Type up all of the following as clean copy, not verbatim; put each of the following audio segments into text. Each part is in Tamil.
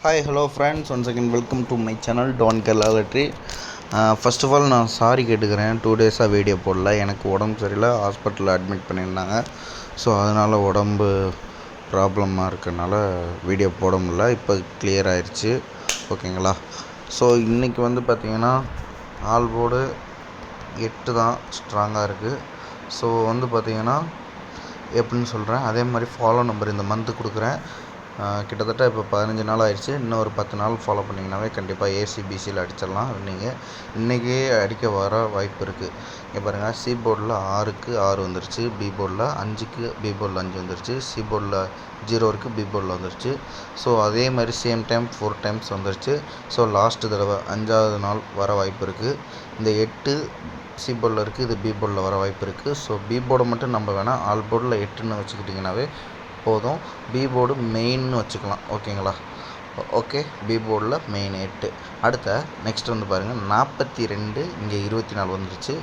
Hi hello friends, once again welcome to my channel டான் கலாலட்ரி. ஃபர்ஸ்ட் ஆஃப் ஆல் நான் சாரி கேட்டுக்கிறேன். 2 டேஸாக வீடியோ போடல. எனக்கு உடம்பு சரியில்லை, ஹாஸ்பிட்டலில் அட்மிட் பண்ணியிருந்தாங்க. ஸோ அதனால் உடம்பு ப்ராப்ளமாக இருக்கனால வீடியோ போட முடியல. இப்போ கிளியர் ஆயிடுச்சு, ஓகேங்களா. ஸோ இன்றைக்கி பார்த்திங்கன்னா ஆல் போர்டு 8 தான் ஸ்ட்ராங்காக இருக்குது. ஸோ பார்த்திங்கன்னா எப்படின்னு சொல்கிறேன். அதே மாதிரி ஃபாலோ நம்பர் இந்த மந்த்து கொடுக்குறேன். கிட்டத்தட்ட இப்போ 15 நாள் ஆயிடுச்சு. இன்னும் ஒரு 10 நாள் ஃபாலோ பண்ணிங்கனாவே கண்டிப்பாக ஏசிபிசியில் அடிச்சிடலாம். நீங்கள் இன்றைக்கே அடிக்க வர வாய்ப்பு இருக்குது. இங்கே பாருங்கள், சி போர்டில் 6க்கு 6 வந்துருச்சு, பி போர்டில் 5க்கு பி போர்டில் 5 வந்துருச்சு, சி போர்டில் 0 இருக்குது, பி போர்டில் வந்துருச்சு. ஸோ அதே மாதிரி சேம் டைம் 4 டைம்ஸ் வந்துருச்சு. ஸோ லாஸ்ட்டு தடவை 5ஆவது நாள் வர வாய்ப்பு இருக்குது. இந்த 8 சி போர்டில் இருக்குது, இது பி போர்டில் வர வாய்ப்பு இருக்குது. ஸோ பி போர்டை மட்டும் நம்ம வேணால் ஆல் போர்டில் 8ன்னு வச்சுக்கிட்டிங்கனாவே போதும். பி போர்டு மெயின்னு வச்சுக்கலாம், ஓகேங்களா. ஓகே, பி போர்டில் மெயின் 8. அடுத்த நெக்ஸ்ட் பாருங்கள், 42 இங்கே 24 வந்துருச்சு,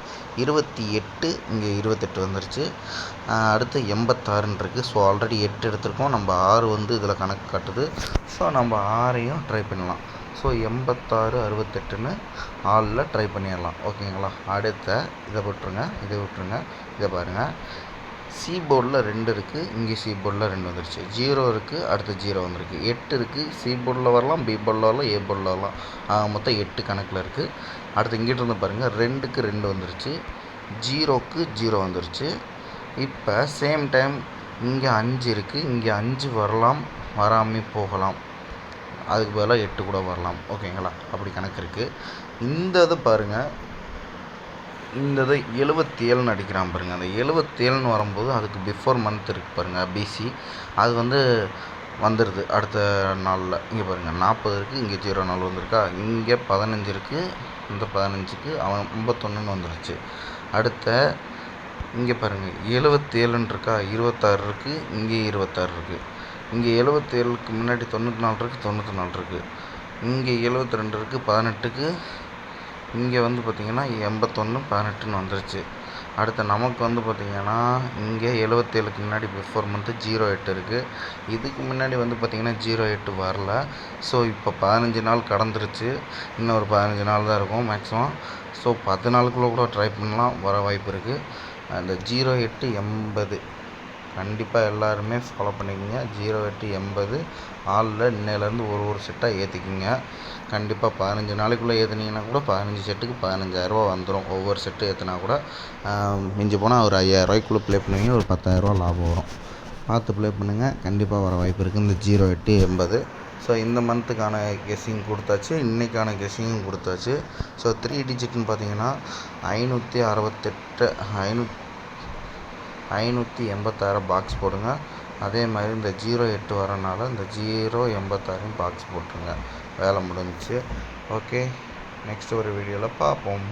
28 இங்கே 28 வந்துருச்சு. அடுத்து 86 இருக்குது. ஸோ ஆல்ரெடி 8 எடுத்திருக்கோம், நம்ம 6 இதில் கணக்கு காட்டுது. ஸோ நம்ம 6ஐயும் ட்ரை பண்ணலாம். ஸோ 86 68ன்னு ஆளில் ட்ரை பண்ணிடலாம், ஓகேங்களா. அடுத்த இதை விட்டுருங்க, இதை விட்டுருங்க. இதை பாருங்கள், சி போர்டில் 2 இருக்குது, இங்கே சி போர்டில் 2 வந்துருச்சு. 0 இருக்குது, அடுத்து 0 வந்துருக்கு. 8 இருக்குது, சி போர்டில் வரலாம், பி போர்டில் வரலாம், ஏ போர்டில் வரலாம். மொத்தம் 8 கணக்கில் இருக்குது. அடுத்து இங்கிட்ட பாருங்கள், 2க்கு 2 வந்துருச்சு, 0க்கு 0 வந்துருச்சு. இப்போ சேம் டைம் இங்கே 5 இருக்குது, இங்கே 5 வரலாம், வராமல் போகலாம். அதுக்கு பதிலாக 8 கூட வரலாம், ஓகேங்களா. அப்படி கணக்கு இருக்குது. இந்த இது பாருங்கள், இந்த இதை 77ன்னு அடிக்கிறான் பாருங்கள். அந்த 77ன்னு வரும்போது அதுக்கு பிஃபோர் மந்த் இருக்குது பாருங்கள், பிசி. அது வந்துடுது அடுத்த நாளில். இங்கே பாருங்கள், 40 இருக்குது, இங்கே 0 நாள் வந்திருக்கா, இங்கே 15 இருக்குது, இந்த 15க்கு அவன் 51ன்னு வந்துருச்சு. அடுத்த இங்கே பாருங்கள், 77ன்னு இருக்கா, 26 இருக்குது, இங்கே 26 இருக்குது. இங்கே 77க்கு முன்னாடி 94 இருக்குது, 94 இருக்குது. இங்கே 72 இருக்குது, 18க்கு. இங்கே பார்த்திங்கன்னா 81 18ன்னு வந்துருச்சு. அடுத்து நமக்கு பார்த்திங்கன்னா இங்கே 77க்கு முன்னாடி பிஃபோர் மந்த்து 08 இருக்குது. இதுக்கு முன்னாடி பார்த்திங்கன்னா 08 வரல. ஸோ இப்போ 15 நாள் கடந்துருச்சு. இன்னும் ஒரு 15 நாள் தான் இருக்கும் மேக்ஸிமம். ஸோ 10 நாளுக்குள்ளே கூட ட்ரை பண்ணலாம், வர வாய்ப்பு இருக்குது. அந்த 08 80 கண்டிப்பாக எல்லாருமே ஃபாலோ பண்ணிக்கோங்க. 08 80 ஆளில் இன்னையிலேருந்து ஒரு செட்டாக ஏற்றிக்கிங்க. கண்டிப்பாக 15 நாளைக்குள்ளே ஏற்றுனீங்கன்னா கூட 15 செட்டுக்கு 15,000 வந்துடும். ஒவ்வொரு செட்டு ஏற்றினா கூட மிஞ்சி போனால் ஒரு 5,000 ப்ளே பண்ணுவீங்க, ஒரு 10,000 லாபம் வரும். பார்த்து ப்ளே பண்ணுங்கள், கண்டிப்பாக வர வாய்ப்பு இருக்குது. இந்த 08 80. ஸோ இந்த மந்த்துக்கான கெஸ்ஸிங் கொடுத்தாச்சு, இன்றைக்கான கெஸ்ஸிங்கும் கொடுத்தாச்சு. ஸோ 3 டிஜிட்னு பார்த்தீங்கன்னா 586 பாக்ஸ் போடுங்க. அதே மாதிரி இந்த 08 வரனால இந்த 086 பாக்ஸ் போட்டுருங்க. வேலை முடிஞ்சிச்சு. ஓகே, நெக்ஸ்ட் ஒரு வீடியோவில் பார்ப்போம்.